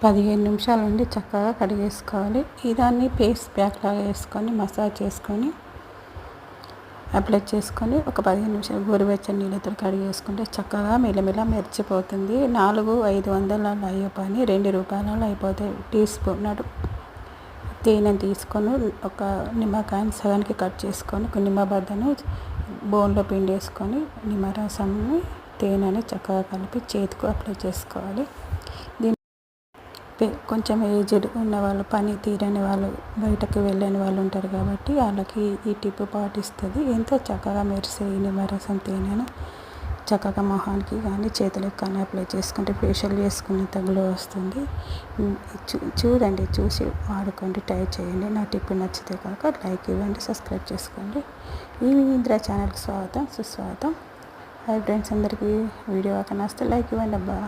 15 నిమిషాల నుండి చక్కగా కడిగేసుకోవాలి. దాన్ని పేస్ట్ ప్యాక్ లాగా వేసుకొని మసాజ్ చేసుకొని అప్లై చేసుకొని ఒక 15 నిమిషాలు గోరువెచ్చని నీళ్ళతో కడిగేసుకుంటే చక్కగా మెల్లమెల్ల మెరిచిపోతుంది. 400-500 అయ్యే పని ₹2 అయిపోతాయి. టీ స్పూన్ తేనె తీసుకొని ఒక నిమ్మకాయని సగానికి కట్ చేసుకొని ఒక నిమ్మబద్దను బౌల్లో పిండేసుకొని నిమ్మరసాన్ని తేనెని చక్కగా కలిపి చేతికి అప్లై చేసుకోవాలి. కొంచెం ఏజ్డ్ ఉన్న వాళ్ళు, పని తీరని వాళ్ళు, బయటకు వెళ్ళని వాళ్ళు ఉంటారు కాబట్టి వాళ్ళకి ఈ టిప్ పాటిస్తుంది. ఎంతో చక్కగా మెరిసే ఈ నిమ్మరసం తేనెను చక్కగా మొహానికి కానీ చేతులకు కానీ అప్లై చేసుకుంటే ఫేషియల్ చేసుకున్నంత గ్లో వస్తుంది. చూడండి, చూసి వాడుకోండి, ట్రై చేయండి. నా టిప్ నచ్చితే కాక లైక్ ఇవ్వండి, సబ్స్క్రైబ్ చేసుకోండి. ఈ ఇంద్ర ఛానల్కి స్వాగతం, సుస్వాగతం. హాయ్ ఫ్రెండ్స్, అందరికీ వీడియో నచ్చితే లైక్ ఇవ్వండి అబ్బా.